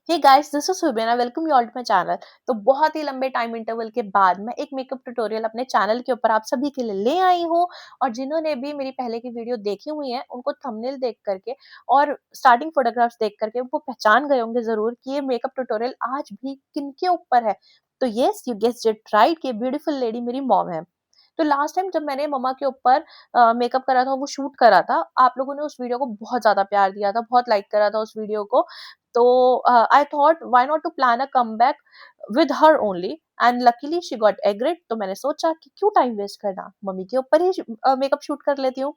Hey guys, this is Subena. Welcome you all to my channel. तो बहुत ही लंबे time interval के बाद मैं एक मेकअप ट्यूटोरियल अपने चैनल के ऊपर आप सभी के लिए ले आई हूँ। और जिन्होंने भी मेरी पहले की वीडियो देखी हुई है उनको थंबनेल देख करके और स्टार्टिंग फोटोग्राफ्स देख करके वो पहचान गए होंगे जरूर कि ये मेकअप ट्यूटोरियल आज भी किनके ऊपर है। तो yes, you guessed it right, कि ब्यूटीफुल लेडी मेरी मॉम है। तो लास्ट टाइम जब मैंने मम्मा के ऊपर मेकअप करा था, वो शूट करा था, आप लोगों ने उस वीडियो को बहुत ज़्यादा प्यार दिया था, बहुत लाइक करा था उस वीडियो को। तो I thought why not to plan a comeback with her only, and luckily she got agreed. तो मैंने सोचा कि क्यों टाइम वेस्ट करना, मम्मी के ऊपर ही मेकअप शूट कर लेती हूँ।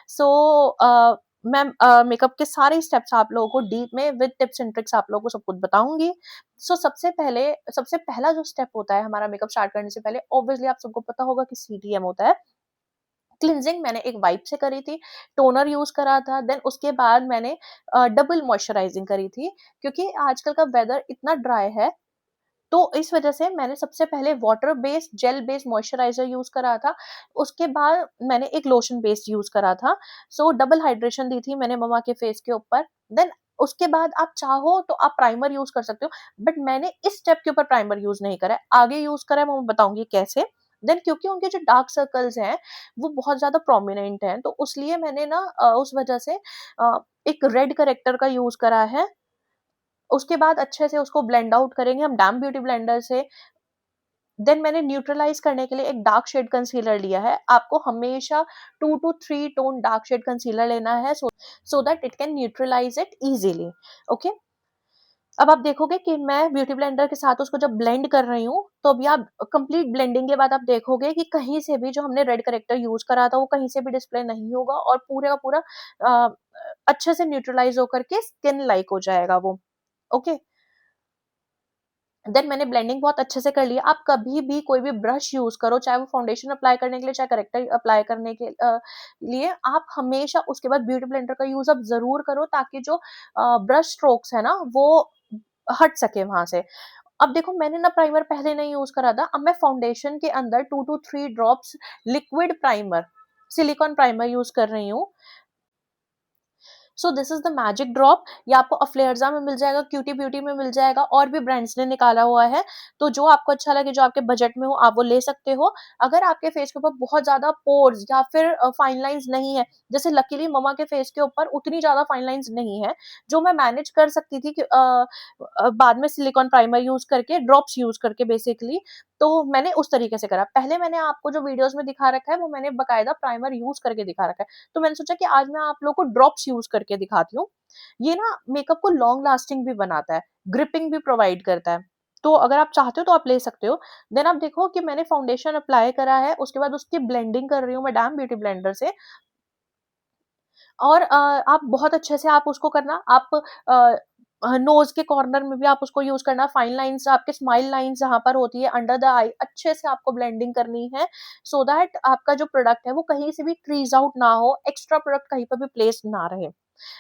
सो मैं मेकअप के सारे स्टेप्स आप लोगों को डीप में विद टिप्स एंड ट्रिक्स आप लोगों को सब कुछ बताऊंगी। सो सबसे पहला जो स्टेप होता है हमारा मेकअप स्टार्ट करने से पहले, ऑब्वियसली आप सबको पता होगा कि सीटीएम होता है। क्लिनजिंग मैंने एक वाइप से करी थी, टोनर यूज करा था, देन उसके बाद मैंने डबल मॉइस्चराइजिंग करी थी, क्योंकि आजकल का वेदर इतना ड्राई है। तो इस वजह से मैंने सबसे पहले water based gel based moisturiser use करा था। उसके बाद मैंने एक लोशन बेस्ड यूज करा था। सो डबल हाइड्रेशन दी थी मैंने मम्मा के फेस के ऊपर। देन उसके बाद आप चाहो तो आप प्राइमर यूज कर सकते हो, बट मैंने इस स्टेप के ऊपर प्राइमर यूज नहीं करा है, आगे यूज करा है, मैं बताऊंगी कैसे। देन क्योंकि उनके जो डार्क सर्कल्स हैं वो बहुत ज्यादा प्रोमिनेंट हैं, तो उसलिए मैंने ना उस वजह से एक रेड करेक्टर का यूज करा है। उसके बाद अच्छे से उसको ब्लेंड आउट करेंगे हम डैम ब्यूटी ब्लेंडर से। देन मैंने न्यूट्रलाइज करने के लिए एक डार्क शेड कंसीलर लिया है। आपको हमेशा 2 to 3 tone dark shade concealer लेना है, so that it can neutralise it easily. Okay, अब आप देखोगे कि मैं ब्यूटी ब्लेंडर के साथ उसको जब ब्लेंड कर रही हूँ, तो अभी आप कंप्लीट ब्लेंडिंग के बाद आप देखोगे कि कहीं से भी जो हमने रेड करेक्टर यूज करा था वो कहीं से भी डिस्प्ले नहीं होगा, और पूरे का पूरा अच्छे से न्यूट्रलाइज होकर के स्किन लाइक हो जाएगा वो। ओके, देन मैंने ब्लेंडिंग बहुत अच्छे से कर लिया। आप कभी भी कोई भी ब्रश यूज करो, चाहे वो फाउंडेशन अप्लाई करने के लिए, चाहे करेक्टर अप्लाई करने के लिए, आप हमेशा उसके बाद ब्यूटी ब्लेंडर का यूज आप जरूर करो, ताकि जो ब्रश स्ट्रोक्स है ना वो हट सके वहां से। अब देखो, मैंने ना प्राइमर पहले नहीं यूज करा था, अब मैं फाउंडेशन के अंदर 2 to 3 drops liquid primer, silicon primer use कर रही हूँ। So this is the magic drop. ये आपको अफ्लेयर्जा में मिल जाएगा, क्यूटी ब्यूटी में मिल जाएगा, और भी ब्रांड्स ने निकाला हुआ है। तो जो आपको अच्छा लगे, जो आपके बजट में हो, आप वो ले सकते हो। अगर आपके फेस के ऊपर बहुत ज्यादा पोर्स या फिर फाइन लाइंस नहीं है, जैसे लकीली ममा के फेस के ऊपर उतनी ज्यादा फाइन लाइंस नहीं है, जो मैं मैनेज कर सकती थी कि बाद में सिलिकॉन प्राइमर यूज करके, ड्रॉप्स यूज करके बेसिकली। तो मैंने उस तरीके से करा। पहले मैंने आपको जो वीडियोस में दिखा रखा है वो मैंने बकायदा प्राइमर यूज करके दिखा रखा है। तो मैंने सोचा कि आज मैं आप लोगों को ड्रॉप्स यूज करके दिखाती हूँ। ये ना मेकअप को लॉन्ग लास्टिंग भी बनाता है, ग्रिपिंग भी प्रोवाइड करता है। तो अगर आप चाहते हो तो आप ले सकते हो। देन आप देखो कि मैंने फाउंडेशन अप्लाई करा है, उसके बाद उसकी ब्लेंडिंग कर रही हूँ मैं डैम ब्यूटी ब्लेंडर से। और आप बहुत अच्छे से आप उसको करना, आप नोज के कॉर्नर में भी आप उसको यूज करना, फाइन लाइंस, आपके स्माइल लाइंस जहां पर होती है अंडर द आई, अच्छे से आपको ब्लेंडिंग करनी है, सो दैट आपका जो प्रोडक्ट है वो कहीं से भी क्रीज आउट ना हो, एक्स्ट्रा प्रोडक्ट कहीं पर भी प्लेस ना रहे।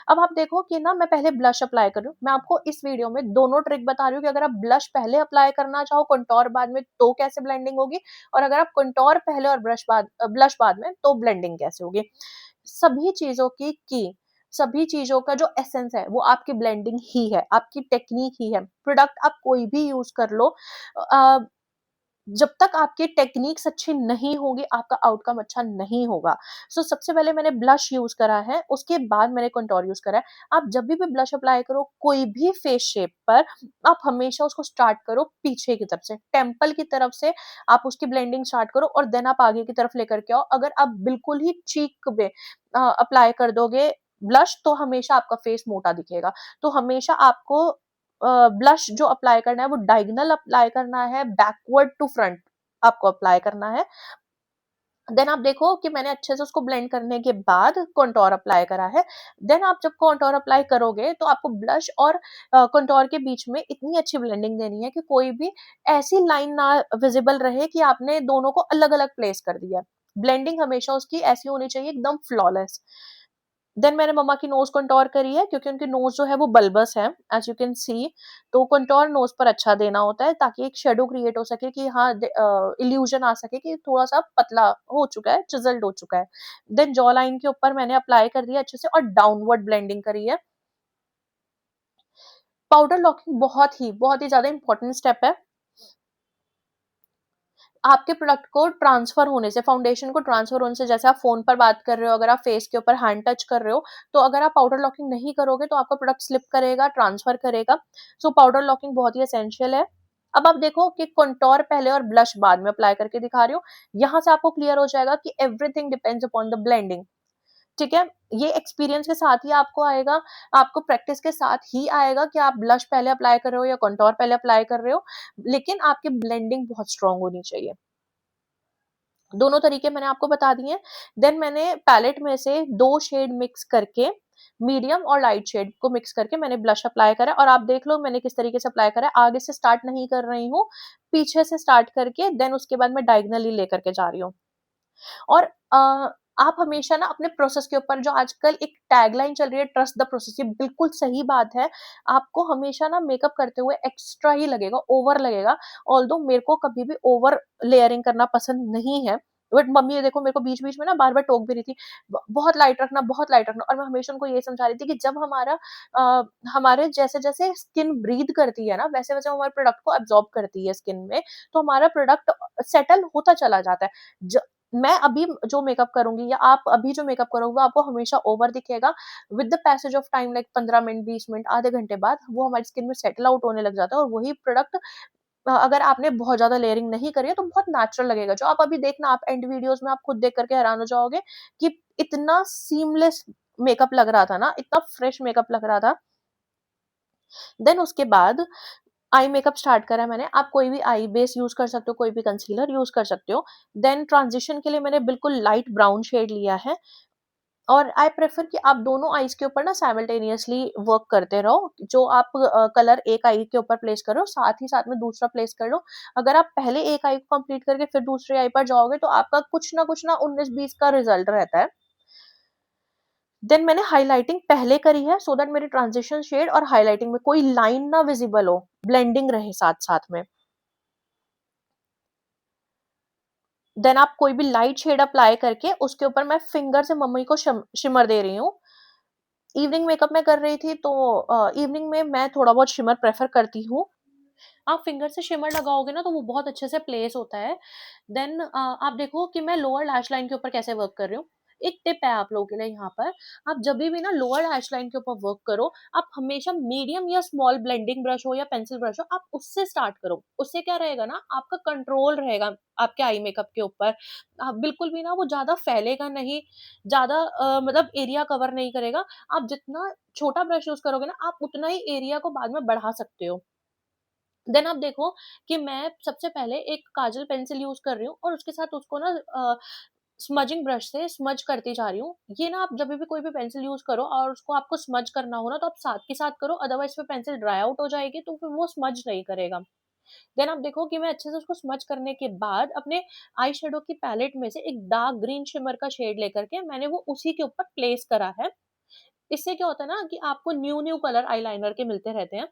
अब आप देखो कि ना मैं पहले ब्लश अप्लाई कर रही हूँ। मैं आपको इस वीडियो में दोनों ट्रिक बता रही हूँ कि अगर आप ब्लश पहले अप्लाई करना चाहो, कंटोर बाद में, तो कैसे ब्लेंडिंग होगी, और अगर आप कंटोर पहले और ब्लश बाद में, तो ब्लेंडिंग कैसे होगी। सभी चीजों सभी चीजों का जो एसेंस है वो आपकी ब्लेंडिंग ही है, आपकी टेक्निक ही है। प्रोडक्ट आप कोई भी यूज कर लो, अ, जब तक आपकी टेक्निक्स अच्छी नहीं होगी, आपका आउटकम अच्छा नहीं होगा। सो सबसे पहले मैंने ब्लश यूज करा है, उसके बाद मैंने कंटूर यूज करा है। आप जब भी ब्लश अप्लाई करो कोई भी फेस शेप पर, आप हमेशा उसको स्टार्ट करो पीछे की तरफ से, टेम्पल की तरफ से आप उसकी ब्लेंडिंग स्टार्ट करो, और देन आप आगे की तरफ लेकर के आओ। अगर आप बिल्कुल ही चीक पे अप्लाई कर दोगे ब्लश, तो हमेशा आपका फेस मोटा दिखेगा। तो हमेशा आपको ब्लश जो अप्लाई करना है वो डायगोनल अप्लाई करना है, बैकवर्ड टू फ्रंट आपको अप्लाई करना है। देन आप देखो कि मैंने अच्छे से उसको ब्लेंड करने के बाद कंटूर अप्लाई करा है। देन आप जब कंटूर अप्लाई करोगे तो आपको ब्लश और कंटूर के बीच में इतनी अच्छी ब्लेंडिंग देनी है कि कोई भी ऐसी लाइन ना विजिबल रहे कि आपने दोनों को अलग अलग प्लेस कर दिया। ब्लेंडिंग हमेशा उसकी ऐसी होनी चाहिए, एकदम फ्लॉलेस। देन मैंने मम्मा की नोज कंटूर करी है, क्योंकि उनकी नोज जो है वो बल्बस है, एज यू कैन सी। तो कंटूर नोज पर अच्छा देना होता है, ताकि एक शेडो क्रिएट हो सके, कि हाँ इल्यूजन आ सके कि थोड़ा सा पतला हो चुका है, चिजल्ड हो चुका है। देन जॉ लाइन के ऊपर मैंने अप्लाई कर दिया अच्छे से, और डाउनवर्ड ब्लेंडिंग करी है। पाउडर लॉकिंग बहुत ही ज़्यादा इम्पोर्टेंट स्टेप है। आपके प्रोडक्ट को ट्रांसफर होने से, फाउंडेशन को ट्रांसफर होने से, जैसे आप फ़ोन पर बात कर रहे हो, अगर आप फेस के ऊपर हैंड टच कर रहे हो, तो अगर आप पाउडर लॉकिंग नहीं करोगे तो आपका प्रोडक्ट स्लिप करेगा, ट्रांसफर करेगा। सो पाउडर लॉकिंग बहुत ही एसेंशियल है। अब आप देखो कि कंटूर पहले और ब्लश बाद में अप्लाई करके दिखा रही हूँ। यहाँ से आपको क्लियर हो जाएगा कि everything depends upon the blending. ठीक है? ये एक्सपीरियंस के साथ ही आपको आएगा, आपको प्रैक्टिस के साथ ही आएगा कि आप ब्लश पहले अप्लाई कर रहे हो या कंटूर पहले अप्लाई कर रहे हो, लेकिन आपकी ब्लेंडिंग बहुत स्ट्रॉन्ग होनी चाहिए। दोनों तरीके मैंने आपको बता दिए। देन मैंने पैलेट में से 2 शेड मिक्स करके, मीडियम और लाइट शेड को मिक्स करके मैंने ब्लश अप्लाई करा, और आप देख लो मैंने किस तरीके से अप्लाई करा है। आगे से स्टार्ट नहीं कर रही हूँ, पीछे से स्टार्ट करके देन उसके बाद मैं डायगोनली लेकर के जा रही हूँ। और आप हमेशा ना अपने प्रोसेस के ऊपर, जो आजकल एक टैगलाइन चल रही है, ट्रस्ट द प्रोसेस, ये बिल्कुल सही बात है। आपको हमेशा ना मेकअप करते हुए एक्स्ट्रा ही लगेगा, ओवर लगेगा। ऑल्दो मेरे को कभी भी ओवर लेयरिंग करना पसंद नहीं है, बट मम्मी ये देखो मेरे को बीच-बीच में ना बार-बार टोक भी रही थी, ब बहुत लाइट रखना, और मैं हमेशा उनको ये समझा रही थी कि जब हमारे जैसे-जैसे स्किन ब्रीथ करती है ना, वैसे-वैसे हमारे प्रोडक्ट को एब्ज़ॉर्ब करती है स्किन में, तो हमारा प्रोडक्ट सेटल होता चला जाता है। ज मैं अभी जो मेकअप करूँगी या आप अभी जो मेकअप करोगे, वो आपको हमेशा ओवर दिखेगा। With the passage of time, like 15 minute, 20 minute, आधे घंटे बाद वो हमारी स्किन में सेटल आउट होने लग जाता है, और वही प्रोडक्ट अगर आपने बहुत ज़्यादा लेयरिंग नहीं करी है तो बहुत नेचुरल लगेगा। जो आप अभी देखना, आप एंड वीडियोज़ में आप खुद देख कर के हैरान हो जाओगे कि इतना सीमलेस मेकअप लग रहा था ना, इतना फ्रेश मेकअप लग रहा था। देन उसके बाद आई मेकअप स्टार्ट करा मैंने। आप कोई भी आई बेस यूज़ कर सकते हो, कोई भी कंसीलर यूज़ कर सकते हो। देन ट्रांज़िशन के लिए मैंने बिल्कुल लाइट ब्राउन शेड लिया है, और आई प्रेफर कि आप दोनों आईज़ के ऊपर ना साइमल्टेनियसली वर्क करते रहो। जो आप कलर एक आई के ऊपर प्लेस कर रहे हो, साथ ही साथ में दूसरा प्लेस कर लो। अगर आप पहले एक आई को कंप्लीट करके फिर दूसरी आई पर जाओगे, तो आपका कुछ ना 19-20 का रिजल्ट रहता है। देन मैंने हाइलाइटिंग पहले करी है, सो दैट मेरी ट्रांज़िशन शेड और हाइलाइटिंग में कोई लाइन ना विज़िबल हो, ब्लेंडिंग रहे साथ-साथ में। देन आप कोई भी लाइट शेड अप्लाई करके उसके ऊपर मैं फिंगर से मम्मी को शिमर दे रही हूँ। इवनिंग मेकअप में कर रही थी, तो इवनिंग में मैं थोड़ा बहुत शिमर प्रेफ़र करती हूँ। आप फिंगर से शिमर लगाओगे ना तो वो बहुत अच्छे से प्लेस होता है। देन आप देखो कि मैं लोअर लैश लाइन के ऊपर कैसे वर्क कर रही हूँ। एक टिप है आप लोगों के लिए यहाँ पर, आप जभी भी ना लोअर लैश लाइन के ऊपर वर्क करो, आप हमेशा मीडियम या स्मॉल ब्लेंडिंग ब्रश हो या पेंसिल ब्रश हो, आप उससे स्टार्ट करो। उससे क्या रहेगा ना, आपका कंट्रोल रहेगा आपके आई मेकअप के ऊपर। आप बिल्कुल भी ना वो ज़्यादा फैलेगा नहीं, ज़्यादा मतलब एरिया कवर नहीं करेगा। आप जितना छोटा ब्रश यूज़ करोगे ना, आप उतना ही एरिया को बाद में बढ़ा सकते हो। देन आप देखो कि मैं सबसे पहले एक काजल पेंसिल यूज़ कर रही हूँ, और उसके साथ उसको ना स्मजिंग ब्रश से स्मज करती जा रही हूँ। ये ना आप जभी भी कोई भी पेंसिल यूज़ करो और उसको आपको स्मज करना हो ना, तो आप साथ के साथ करो, अदरवाइज़ फिर पेंसिल ड्राई आउट हो जाएगी, तो फिर वो स्मज नहीं करेगा। देन आप देखो कि मैं अच्छे से उसको स्मज करने के बाद अपने आई शैडो की पैलेट में से एक डार्क ग्रीन शिमर का शेड लेकर के मैंने वो उसी के ऊपर प्लेस करा है। इससे क्या होता है ना कि आपको न्यू कलर आईलाइनर के मिलते रहते हैं।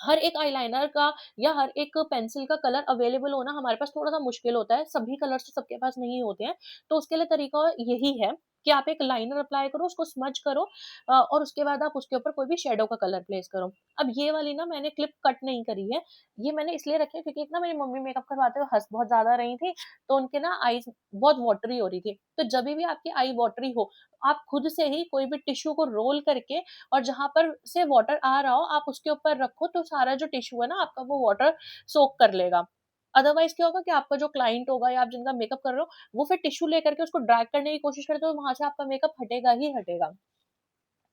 हर एक आईलाइनर का या हर एक पेंसिल का कलर अवेलेबल होना हमारे पास थोड़ा-सा मुश्किल होता है, सभी कलर्स तो सबके पास नहीं होते हैं। तो उसके लिए तरीका यही है कि आप एक लाइनर अप्लाई करो, उसको स्मज करो, और उसके बाद आप उसके ऊपर कोई भी शैडो का कलर प्लेस करो। अब ये वाली ना मैंने क्लिप कट नहीं करी है, ये मैंने इसलिए रखी है क्योंकि एक ना मेरी मम्मी मेकअप करवाते हुए हँस बहुत ज़्यादा रही थी, तो उनके ना आईज़ बहुत वाटरी हो रही थी। तो जभी भी आपकी आई वाटरी हो, आप खुद से ही कोई भी टिश्यू को रोल करके, और जहाँ पर से वाटर आ रहा हो आप उसके ऊपर रखो, तो सारा जो टिश्यू है ना आपका वो वाटर सोक कर लेगा। अदरवाइज़ क्या होगा कि आपका जो क्लाइंट होगा या आप जिनका मेकअप कर रहे हो, वो फिर टिश्यू लेकर के उसको ड्रैग करने की कोशिश करे, तो वहाँ से आपका मेकअप हटेगा ही हटेगा।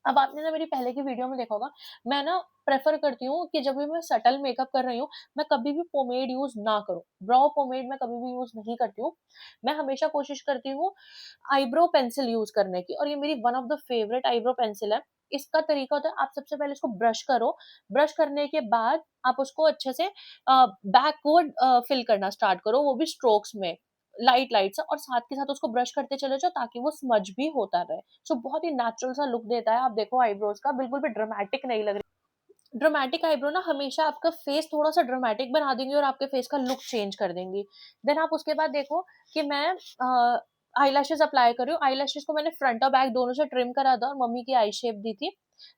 अब आपने ना मेरी पहले की वीडियो में देखा होगा, मैं ना प्रेफ़र करती हूँ कि जब भी मैं सटल मेकअप कर रही हूँ, मैं कभी भी पोमेड यूज़ ना करूँ। ब्राउ पोमेड मैं कभी भी यूज़ नहीं करती हूँ। मैं हमेशा कोशिश करती हूँ आईब्रो पेंसिल यूज़ करने की, और ये मेरी one of the favourite eyebrow pencil है। इसका तरीका होता है, आप सबसे पहले इसको ब्रश करो, ब्रश करने के बाद आप उसको अच्छे से बैकवर्ड फिल करना स्टार्ट करो, वो भी स्ट्रोक्स में, लाइट-लाइट सा, और साथ के साथ उसको ब्रश करते चले जाओ ताकि वो स्मज भी होता रहे। सो बहुत ही नेचुरल सा लुक देता है। आप देखो आईब्रोज़ का बिल्कुल भी ड्रामेटिक नहीं लग रही। ड्रामेटिक आईब्रो ना हमेशा आपका फेस थोड़ा-सा ड्रामेटिक बना देंगी और आपके फेस का लुक चेंज कर देंगी। देन आप उसके बाद देखो कि मैं आईलैशेज़ अप्लाई कर रही हूँ। आईलैशेज़ को मैंने फ्रंट और बैक दोनों से ट्रिम करा था और मम्मी की आई शेप दी थी।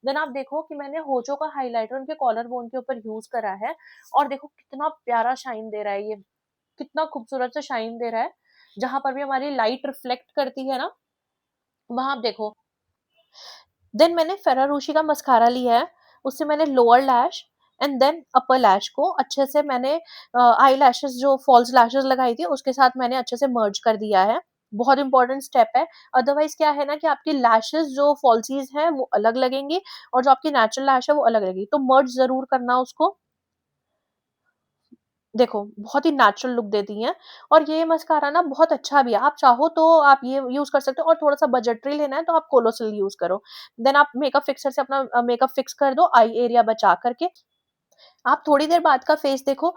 देन आप देखो कि मैंने होजो का हाइलाइटर उनके कॉलर बोन के ऊपर यूज़ करा है और देखो कितना प्यारा शाइन दे रहा है ये, कितना खूबसूरत सा शाइन दे रहा है। जहाँ पर भी हमारी लाइट रिफ्लेक्ट करती है ना, वहाँ आप देखो। देन मैंने फेरारोशी का मस्कारा लिया है, उससे मैंने लोअर लैश एंड देन अपर लैश को अच्छे से मैंने आई लैशेज़ जो फॉल्स लैशेज़ लगाई थी उसके साथ मैंने अच्छे से मर्ज कर दिया है। बहुत इंपॉर्टेंट स्टेप है, अदरवाइज़ क्या है ना कि आपकी लैशेज़ जो फॉल्सीज़ हैं वो अलग लगेंगी और जो आपकी नेचुरल लैश है वो अलग लगेगी। तो मर्ज ज़रूर करना उसको। देखो, बहुत ही नेचुरल लुक देती हैं और ये मस्कारा ना बहुत अच्छा भी है। आप चाहो तो आप ये यूज़ कर सकते हो और थोड़ा-सा बजटरी लेना है तो आप कोलोसिल यूज़ करो। देन आप मेकअप फिक्सर से अपना मेकअप फिक्स कर दो आई एरिया बचा कर के। आप थोड़ी देर बाद का फेस देखो,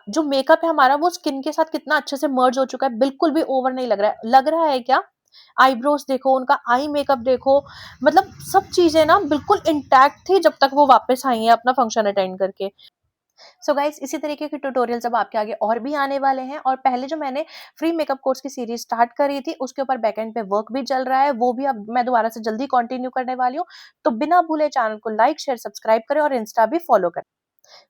जो मेकअप है हमारा वो स्किन के साथ कितना अच्छे से मर्ज हो चुका है, बिल्कुल भी ओवर नहीं लग रहा है। लग रहा है क्या? आईब्रोज़ देखो, उनका आई मेकअप देखो, मतलब सब चीज़ें ना बिल्कुल इंटैक्ट थी जब तक वो वापस आई हैं अपना फंक्शन अटेंड करके। सो गाइस इसी तरीके के ट्यूटोरियल्स अब आपके आगे और भी आने वाले हैं और पहले जो मैंने फ्री मेकअप कोर्स की सीरीज स्टार्ट करी थी उसके ऊपर बैकएंड पे वर्क भी चल रहा है, वो भी अब मैं दोबारा से जल्दी कंटिन्यू करने वाली हूँ। तो बिना भूले चैनल को लाइक शेयर सब्सक्राइब करें और इंस्टा भी फॉलो करें।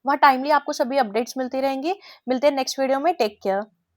वहाँ टाइमली आपको सभी अपडेट्स मिलती रहेंगी। मिलते हैं नेक्स्ट वीडियो में। Take care.